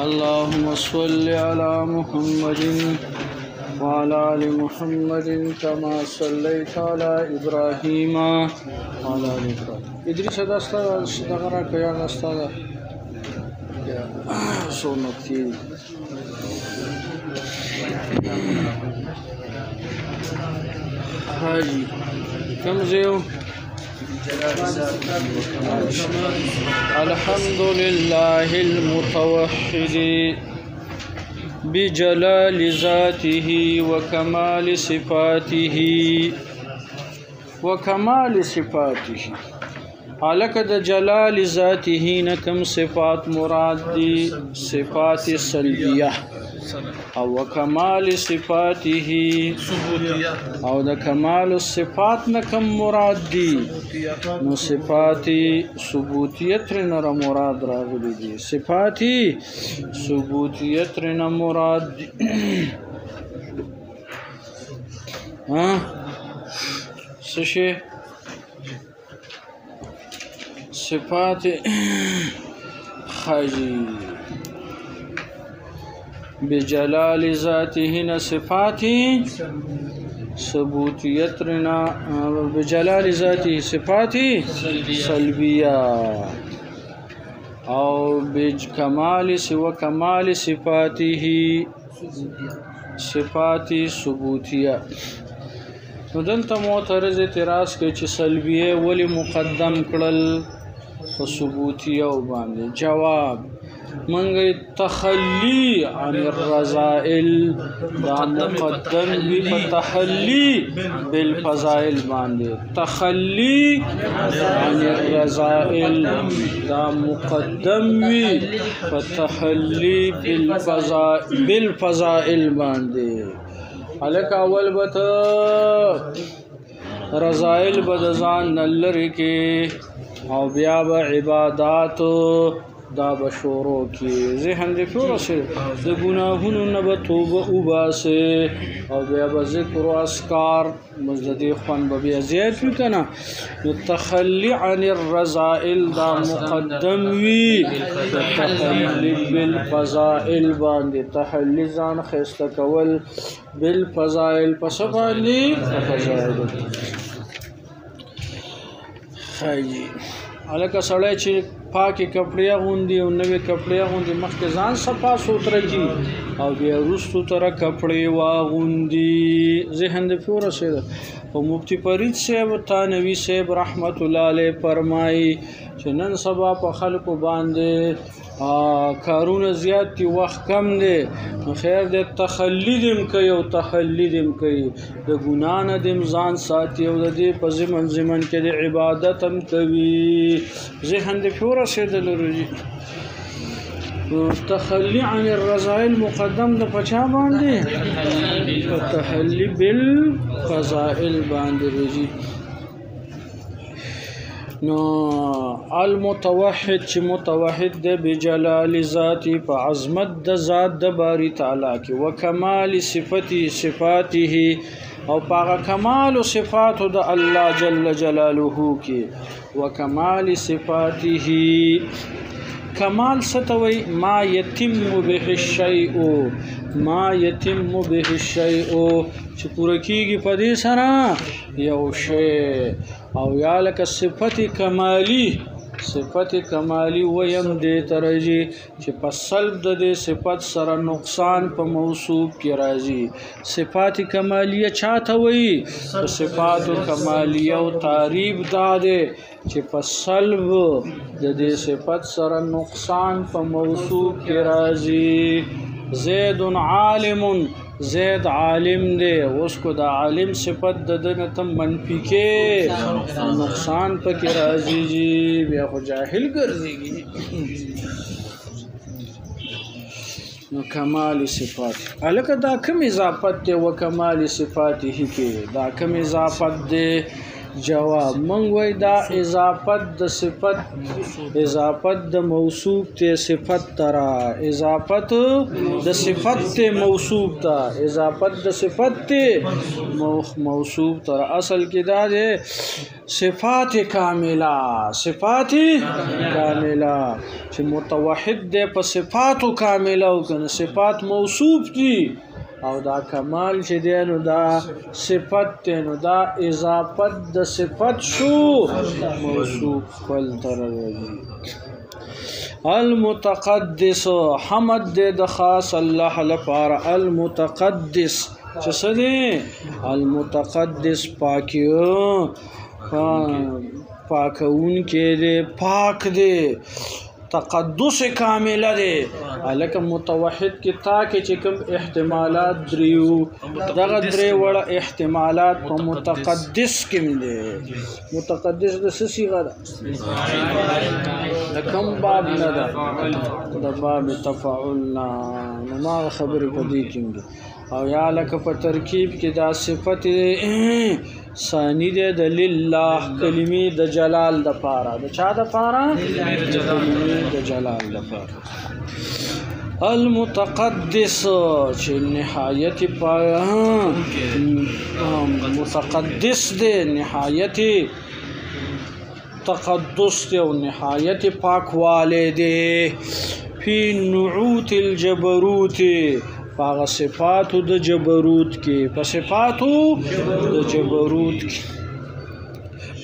اللهم صل على محمد وعلى آل محمد كما صليت على إبراهيم وعلى آل إبراهيم. إدريس داستا دغرا كيا داستا يا سونتي حاجي كم زيو الحمد لله المتوحد بجلال ذاته وكمال صفاته حالک د جلال ذاته نکم صفات مراد دی صفات سلبیه او کمال صفاته او د کمال الصفات نکم مراد دی نو صفات ثبوتیت نه مراد راغلی دی صفات ثبوتیت نه مراد دی ها سشي صفات خاجي بجلال ذاته صفات ثبوتيتنا بجلال ذاته صفات سلبية او بكمال وكمال صفاته صفات ثبوتية. نو دلته معترض اعتراض کوي چې سلبیه ولی مقدم کړل په ثبوتیه باندې. جواب منګه تخلی عن الرذائل دا مقدم وی په تخلی بالفضائل باندې. تخلی عن الرذائل دا مقدم وی په تخلی بالفضائل باندې. الک اول بت رضائل بدزان نلری کې او بیا به عبادت دا بشورو کې ذهن دې پوره شي د ګناهونو نه به توبه وباسه او بیا به ذکر او اسکار مزدي خوان به بیا زیات وکنه. نو تخلی عن الرذائل دا مقدم وی تخلی بالفضائل باندې. تخلی ځان خسته کول بالفضائل پس باندې فضائل خایي. الکه سړی چې پاکي کپڑے غوندي او نوې کپڑے غوندي مخکې ځان صفا سوتره کی او بیا وروستو تر کپڑے واغوندي ذهن دې پوره شي. او مفتی فرید صاحب تانوی صاحب رحمت الله علیه فرمایي چې نن سبا په خلکو باندې کارونه زیات دي وخت کم دی. نو خیر دې تخلی دم کوي او تخلی دم کوي د ګنا نه دم ځان ساتي او د دې په زمن کې د عبادت هم کوي. ذهن دې پوره شه د لوري. تخلی عن الرذائل مقدم د پچا باندې تخلی بالفضائل باندې رجی. نو المتوحد چې متوحد د بجلال ذاتی په عظمت د ذات د باری تعالی کې وکمال صفاته او په کمال صفات د الله جل جلاله کې وکمال صفاته. کمال ستوي ما يتم به الشيء ما يتم به الشيء چې پوره کیږي په دې سره یو شی او یا لکه صفت کمالی ویم دې ترجی چې په سلب د دې صفت سره نقصان په موصوف کې راځي. صفات کمالیه چاته وي؟ صفات کمالیه او تعریف داده چې په سلب د دې صفت سره نقصان په موصوف کې راځي. زید عالم زید عالم دی اوس کو د عالم صفت د دنه تم منفی کې نقصان پکې راځي جی بیا خو جاهل ګرځيږي. نو کمال صفات الکه دا کوم اضافت دی و کمال صفاته کې دا کوم اضافت دی جواب من وای دا اضافت د صفت اضافت د موصوف ته صفت ترا اضافت د صفت ته موصوف تا اضافت د صفت ته موصوف ترا اصل کې دا ده صفات کامله چې متوحد ده په صفات کامله او کنه صفات موصوف دي او دا کمال چې دی نو دا صفت ته نو دا اضافت د صفت شو موصوف فل تر المتقدس حمد دې د خاص الله لپاره المتقدس چې څه دی المتقدس پاکون کې دی پاک دی تقدس کامله دی الکه متوحد کې تا کې چې کوم احتمالات دریو دغه درې وړ احتمالات په متقدس کې دي متقدس د څه صيغه ده د کوم باب نه ده د باب تفاعلنا ما خبرې په دې کې او یا لکه په ترکیب کې دا صفت ثانی ده د لله کلمې د جلال د پاره د چا د پاره د جلال د پاره المتقدس چې نهایت متقدس ده نهایت تقدس ده او نهایت پاکواله ده فی نعوت الجبروت پاغ صفاتو د جبروت کې په صفاتو د جبروت کې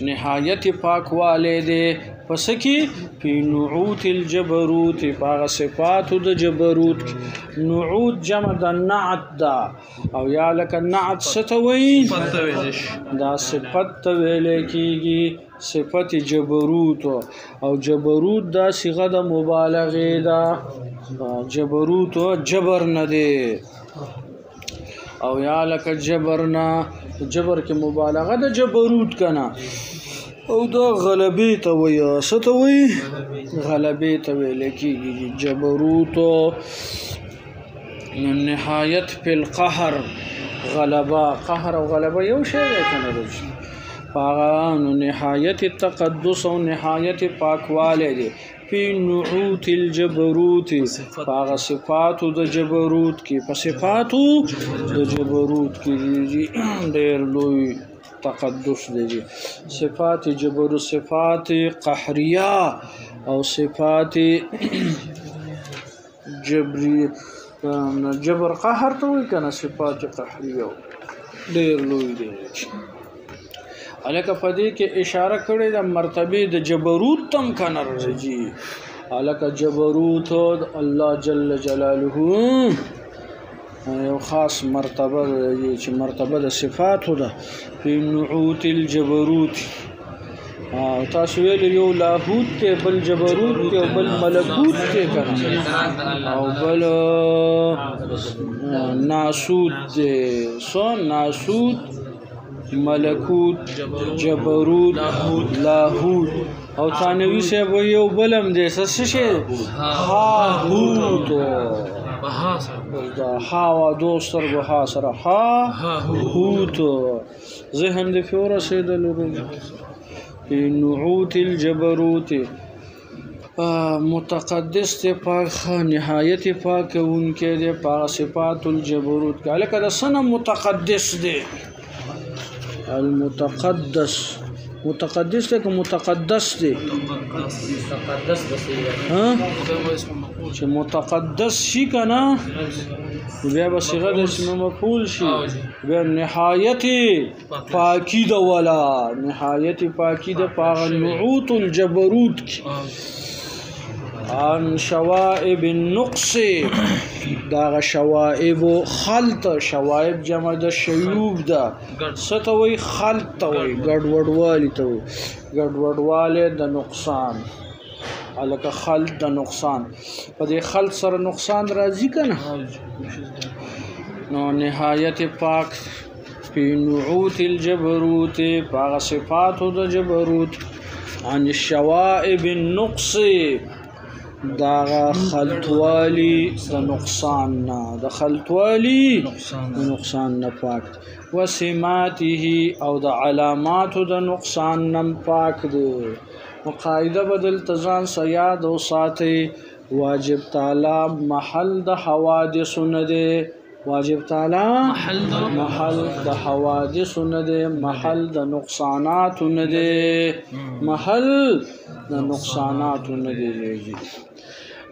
نهایت پاکواله ده پس کې په نعوت الجبروت پاغ صفاتو د جبروت نعوت جمع د نعت دا او یا لک نعت ستوي دا صفت ویل کېږي صفت جبروت او جبروت دا صيغه د مبالغه ده جبروت جبر نه دی او یا لک جبرنا جبر کې مبالغه د جبروت کنا او دا غلبه ته وي ستوي غلبه ته ویل کېږي جبروت نهایت په القهر غلبه قهر او غلبه یو شی دی کنه پاغانو نهایت تقدس او نهایت پاکواله دی فی نعوت الجبروت پاغ صفاتو د جبروت کی په صفاتو د جبروت کی ډیر لوی تقدس دی صفات جبر صفات قهریه او صفات جبر قهر ته وی کنه صفات قهریه ډیر لوی دی الکه پدې کې اشاره کړې د مرتبه د جبروت تم کنه رجی الکه جبروت الله جل جلاله یو خاص مرتبه چې مرتبه د صفاتو ده په نعوت الجبروت تاسو ویل یو لاهوت ته بل جبروت ته بل ملکوت ته کنه او بل ناسوت ته سو ناسوت ملکوت جبروت لاهوت او ثانوي سے و یو بلم دې څه هاهوت ها و دوستر به ها سره هاهوت ذهن دې فورا سیدل نعوت الجبروت متقدس ته پاک نهایت پاک اونکه دې پاک صفات الجبروت کله کله سن متقدس دې المتقدس متقدس ته متقدس دی متقدس ها چې متقدس شي کنه بیا به صيغه د اسم مفعول شي بیا نهایت پاکی د ولا نهایت پاکی د پاغ نعوت الجبروت عن شوائب النقص دا شوائب خلط شوائب جمع د شیوب دا ستوي خلط توي ګډوډوالی توي ګډوډواله د نقصان الکه خلط د نقصان په دې خلط سره نقصان راځي کنه نو نهایت پاک په نعوت الجبروت باغ صفات د جبروت عن الشوائب النقص دا خلطوالی دا نقصان نا دا خلطوالی نقصان نا پاک و سماته او دا علامات دا نقصان نا پاک دے قاعده بدل تزان سیاد و ساتی واجب تعالی محل دا حوادث ندے واجب تعالی محل دا حوادث ندے محل دا نقصانات ندے محل دا نقصانات ندے جی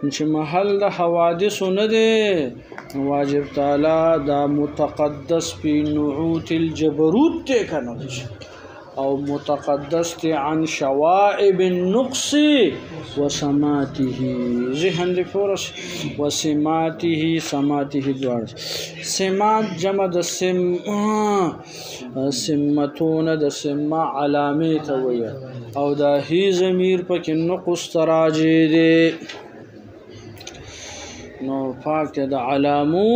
چې محل د حوادث ندے واجب تعالی دا متقدس پی نعوت الجبروت تے کنو او متقدس تے عن شوائب النقص وسماته ذهن دی فورس وسماته سماته دوار سمات جمع د سمتون د سما علامه تویا او دا هی ضمیر پکې نقص تراجی دی نو پاک د علامو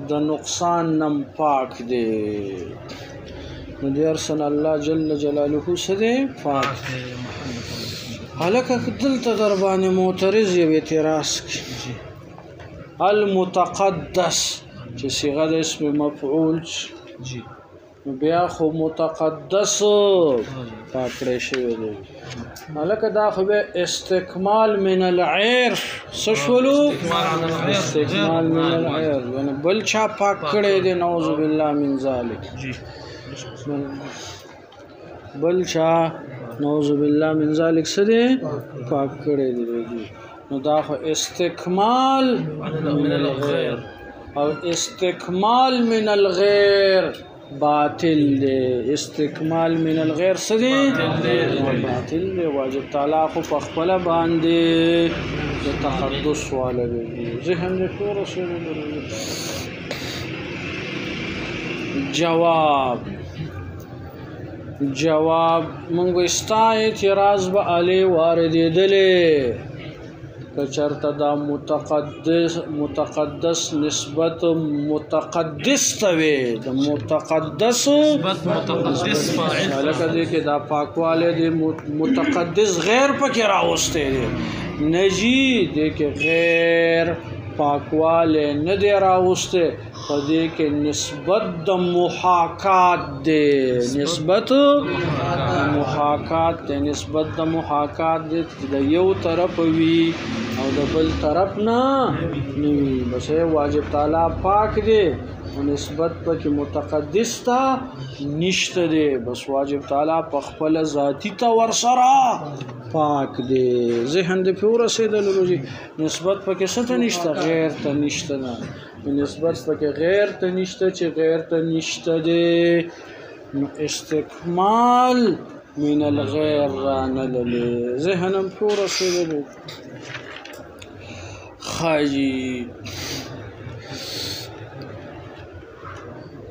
د نقصان نم پاک دی نو دیار سن الله جل جلاله سده پاک حالکه دلته در باندې معترض یو اعتراض المتقدس چې صيغه د اسم مفعول جی بیا خو متقدس پاکړې شوی دی حالکه دا خو به استکمال من العیر سشولو استکمال من العیر یعنی بل چا پاک کړی دی نعوذ بالله من ذلک بل چا نعوذ بالله من ذلک سره پاک کړی دی نو دا خو استکمال من الغیر او استکمال من الغیر باطل دے استکمال من الغیر سدی باطل دے واجب تعالی خو پخپل باندې تقدس والا دی ذهن دې پور رسول جواب مونږ استا اعتراض به علی واردېدلې کچرته دا متقدس نسبت متقدس توی دا متقدس لکه دی که دا پاکواله دی متقدس غیر پکی راوسته دی نجی دی که غیر پاکواله ندی راوسته پا دی که نسبت دا محاکات دی نسبت محاکات دی نسبت دا محاکات دی دا یو طرف وی او د بل طرف نه نوی بس واجب تعالی پاک دی او نسبت پکې متقدس تا نشته دی بس واجب تعالی په خپل ذاتی تا ورسره پاک دی ذهن دې پور رسیدلو جی نسبت پکې څه ته نشته غیر ته نشته نه نسبت پکې غیر ته نشته چې غیر ته نشته دی نو استکمال من الغیر رانللی ذهنم پور رسیدلو خاجی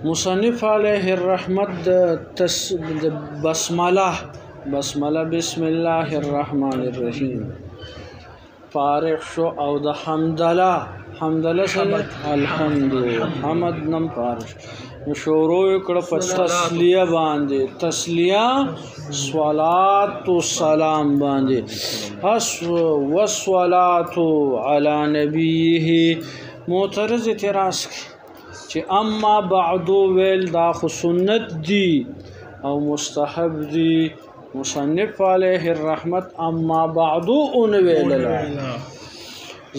مصنف علیه الرحمت بسمله بسم الله الرحمن الرحیم فارغ شو او د حمدله سره الحمد حمد نم فارغ شروع کړه په تسلیه باندې تسلیه صلوات و سلام باندې والصلاه علی نبیه معترض اعتراض چې اما بعد ویل دا خو سنت دی او مستحب دی مصنف علیه الرحمت اما بعد اون ویل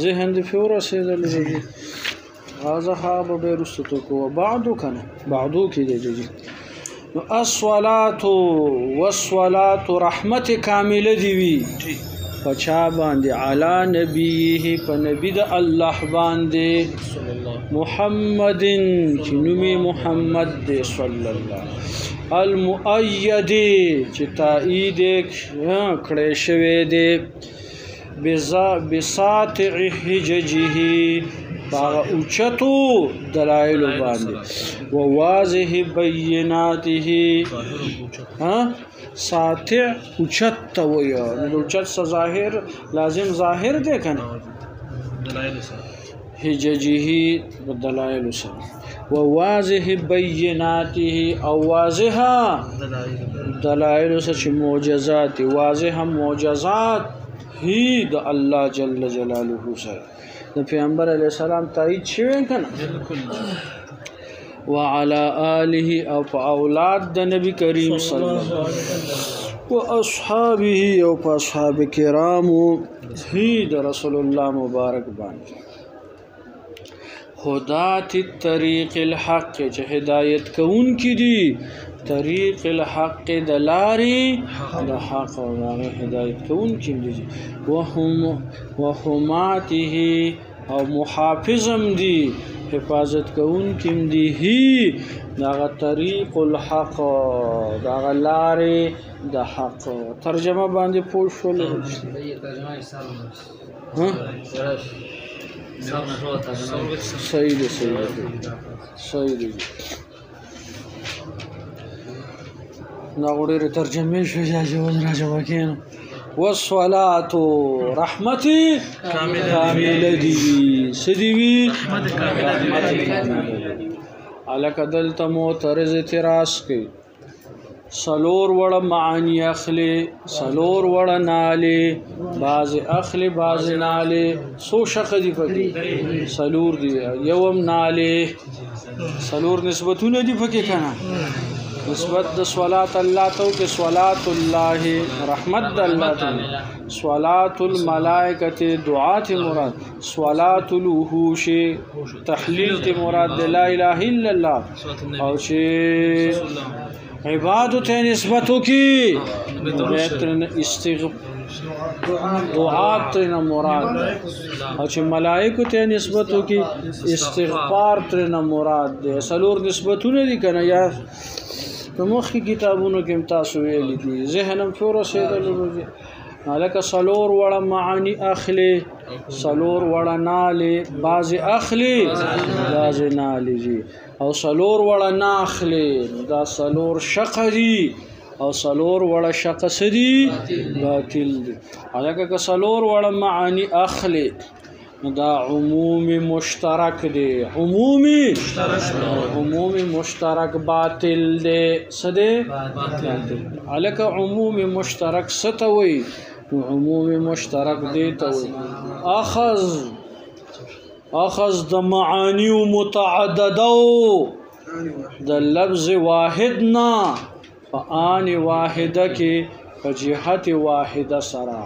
ذهن دی فور رسیدل دی هذا خاب بیرستو کو بعدو کنه بعدو کی دی الصلاة والصلاة رحمت کامله دی وی پچا باندې علی نبیه په نبی د الله باندې محمد چې نومي محمد دی صلی الله المؤید چې تایید کړی شوی دی بساطع حججه باغ اوچتو دلائل باندې وواضح بیناته ساطع اوچت ویا نو اوچت ظاهر لازم ظاهر دی کنه دلائل حججه بدلائل سره وواضح بیناته او واضحه دلائل سره معجزات واضح معجزات هی د الله جل جلاله سره د پیغمبر علیه السلام تایید شوی کنه وعلى آله او په اولاد د نبی کریم صلی الله علیه وسلم واصحابه او په اصحاب کرامو هی د رسول الله مبارک باندې هدات الطريق الحق چې هدایت کون کی دي طریق الحق دلاری د حق او هدایت کون کی دي وهماته او محافظم دي حفاظت کون کیم دی هی دا طریق الحق دا لارې د حق ترجمه باندې پوه شول صحیح دی دا غوړې ترجمه شو یا جواز راجمه کین والصلاة رحمتي كاملة دي سديوي رحمتي كاملة على كدلت موترز تراس کی سلور وڑا معانی اخلی سلور وڑا نالی باز اخلی باز نالی سو شق دی پکی سلور دی یوم نالی سلور نسبتون دی پکی کنا نسبت د صلات الله تو کې صلات الله رحمت الله تو صلات الملائکه دعات مراد صلات الوحوش تحلیل ته مراد لا اله الا الله او چې عبادت نسبتو کی بهترین دعات ته مراد او چې ملائکه ته نسبتو کی استغفار ته مراد ده سلور نسبتونه دي کنه یا په مخ کې کتابونو کې تاسو ویل دي ذهنم فور رسیدل لکه سلور وړه معانی اخلي سلور وړه نالي باز اخلي باز نالي جی او سلور وړه ناخلي دا سلور شقدي او سلور وړه شق سدي باطل دي لکه سلور وړه معانی اخلي دا عمومی مشترک دی عمومی مشترک باطل دی سده باطل علکه عمومی مشترک ستوي عمومی مشترک دی توي اخذ د معانی متعددو د لفظ واحدنا فآن واحده کې فجهت واحده سرا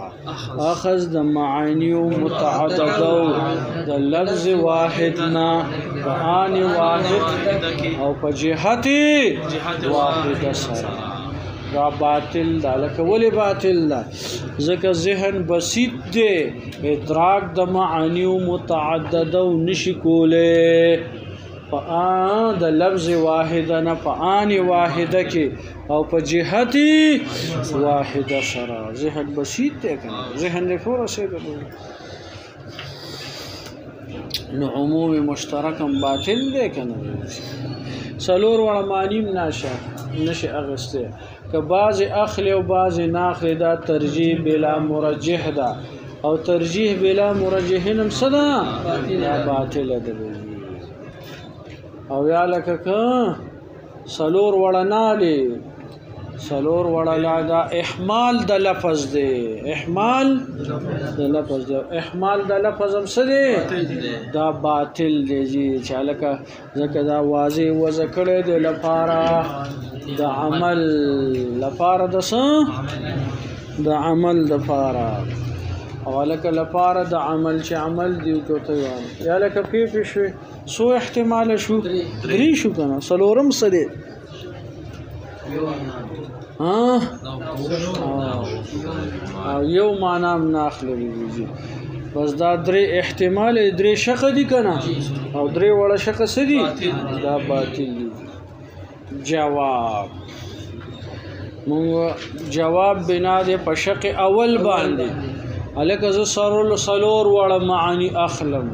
اخذ د معانی متعددو د لفظ واحدنا فآن واحد او فجهت واحده سرا دا باطل دا لکه ولی باطل دا ځکه ذهن بسیط دی ادراک د معانی متعددو نشي کوله د لفظ واحده نه فآن واحده کې او په جهت واحده سره ذهن بسیط دی کنه ذهن له فور رسیدل نو عموم مشترکم باطل دی کنه سلور وړ معنی نشه اغسته که بعض اخلی او بعض ناخلی دا ترجیح بلا مرجح دا او ترجیح بلا مرجح هم صدا باطل دی او یا لکه که سلور وړه نالی سلور وړه لا دا احمال د لفظ دی احمال د لفظ دی احمال د لفظ هم څه دی دا باطل دی چې لکه ځکه دا واضح وضع کړی دی لپاره د عمل لپاره د څه د عمل لپاره او لکه لپاره د عمل چې عمل دی کوته یا لکه پیښ شوی سو احتمال شو درې شو کنه سلورم څه دی او یو معنا ناخلی دی بس دا درې احتمال درې شق دي کنه او درې وړه شق څه دي دا باطل دي جواب بنا دے په شق اول باندې الک ز سلور وړه معنی اخلم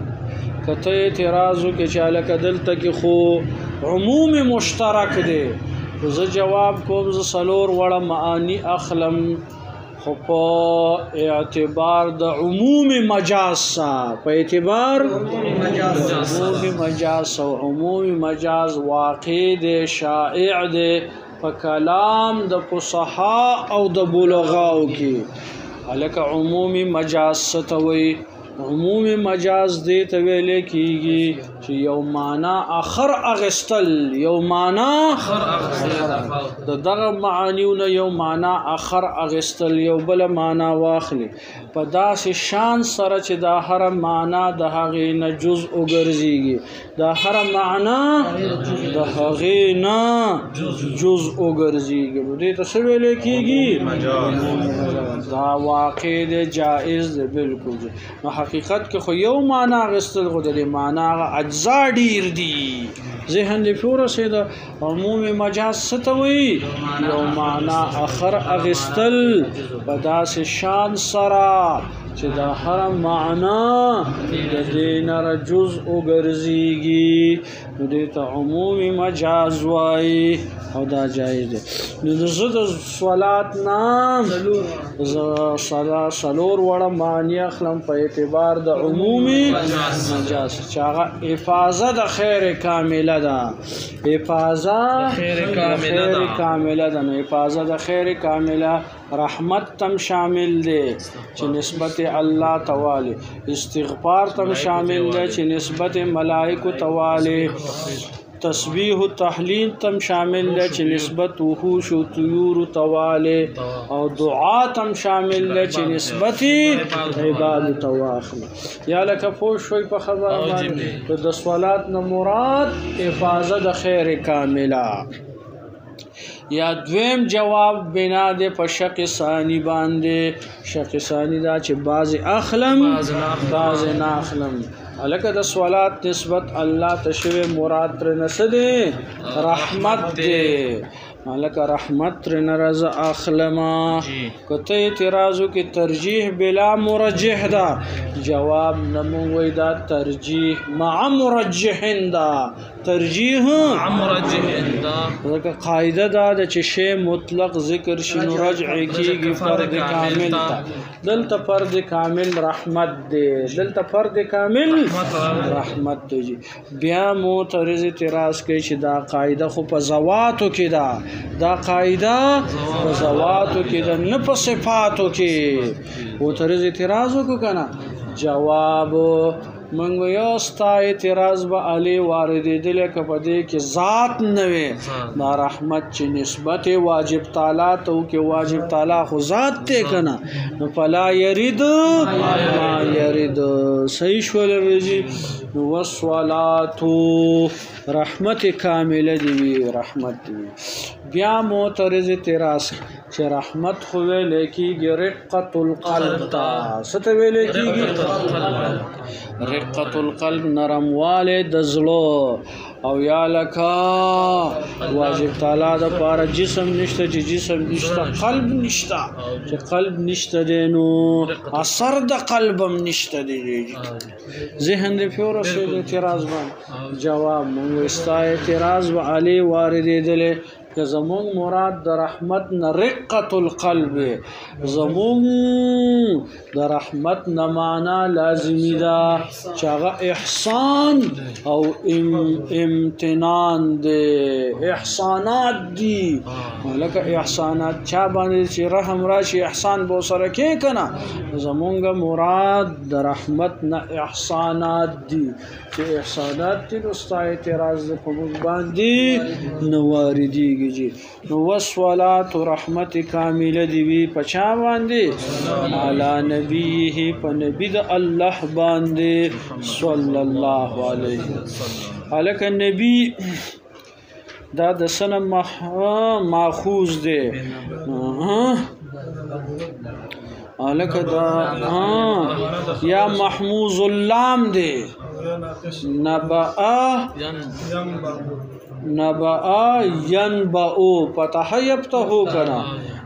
کته اعتراضو کې چې الک دلته کې خو عموم مشترک دی زه جواب کوم ز سلور وړه معنی اخلم خو په اعتبار د عموم مجاز په اعتبار عموم مجاز او عموم مجاز واقع دی شائع دی په کلام د فصحا او د بلغاو کې الک عمومی مجاز ستوي عمومی مجاز دې ته ویل کیږي چې یو معنا اخر اغستل یو معنا د دغه معانیونه یو معنا اخر اغستل یو بل معنا واخلي په داسې شان سره چې دا هر معنا د هغې نه جزء وګرځيږي دا هر معنا د هغې نه جزء وګرځيږي نو دې ته څه ویل کیږي دا واقع دی جائز دی بالکل نو حقیقت کې خو یو معنا غستل خو د معنا اجزا ډیر دي ذهن دې پوره سي د عمومي مجاز ستوي یو معنا اخر اغستل په داسې شان سره چې دا هر معنا د دې نه جزء وګرځيږي نو دې ته عمومي مجاز وایي او دا جایز دی نو زه د صلات نام سلور وړه معنی اخلم په اعتبار د عمومي مجاز چې هغه افاظه د خیر کامله ده افاظه خیر کامله ده نو افاظه د خیر کامله رحمت تم شامل دی چې نسبت الله تعالی استغفار تم شامل دی چې نسبت ملائکه تعالی تسبیح و تحلیل تم شامل دی چې نسبت وحوش و طیور تعالی او دعا تم شامل دی چې نسبت عباد تواخل یا لکه پوه شوي په خبره باندې د صلات نه مراد حفاظت د خیر کامله یا دویم جواب بنا دے په شق ثانی باندې شق ثانی دا چې بعض اخلم بعض ناخلم الکه د صلات نسبت الله تشوی مراد تر نسده رحمت دے الکه رحمت تر نرز اخلما کته اعتراضو کې ترجیح بلا مرجح دا جواب نموي دا ترجیح مع مرجح دا ترجیح مع مرجح دا لکه قاعده دا چې شی مطلق ذکر شنو رجع کیږي فرد کامل تا دلته فرد کامل رحمت دی دلته فرد کامل رحمت دی بیا معترض اعتراض کوي چې دا قاعده خو په زواتو کې دا قاعده په زواتو کې ده نه په صفاتو کې معترض اعتراض وکړه کنه جواب منګ یو ستا اعتراض به علی واردېدل کپدې کې ذات نه وي دا رحمت چې نسبت واجب تعالی ته کې واجب تعالی خو ذات ته کنه نو فلا يريد ما يريد صحیح شول رضی والصلاه رحمت کامله دی رحمت دی بیا معترض اعتراض چې رحمت خو ویل کېږي رقت القلب تا ست ویل کېږي رقت القلب نرمواله د زړه او یا لکا واجب تعالی د پاره جسم نشته چې جسم نشته قلب نشته چې قلب نشته دینو اثر د قلبم نشته دی ذهن دې پیور سره اعتراض باندې جواب مو استا اعتراض علی واردېدل که زمون مراد د رحمت نه رقت القلب زمون د رحمت نه معنا لازمی ده چې هغه احسان او امتنان دي احسانات دي لکه احسانات چا باندې چې رحم راشي احسان به سره کې کنه زمونږ مراد د رحمت نه احسانات دي چې احسانات دي نو ستا اعتراض په موږ باندې نه واردېږي نو والصلات رحمت کامله دی وی پچا باندې علی نبیه په نبی د الله باندې صلی الله علیه الک نبی دا د سنه ماخوذ دی الک دا یا محموز اللام دی نبأ ينبأ فتح يفتح کنا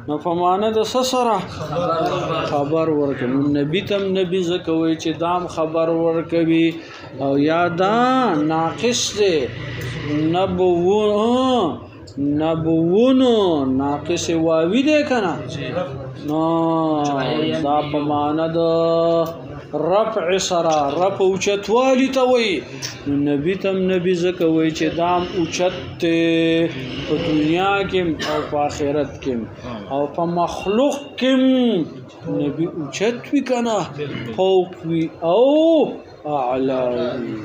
نو فمانه د سسره خبر ورکوي نبی تم نبی زکوي چې دام خبر ورکوي او یا دا ناقص دی نبو نبوونو ناقص واوی دی کنه نو دا په معنا د رفع سره رفع اوچتوالی ته وایي نو نبي تم نبي ځکه وایي چې دام اوچت په دنیا کې او په آخرت کې او په مخلوق کې نبي اوچت وي کنه فوق وي او اعلی وي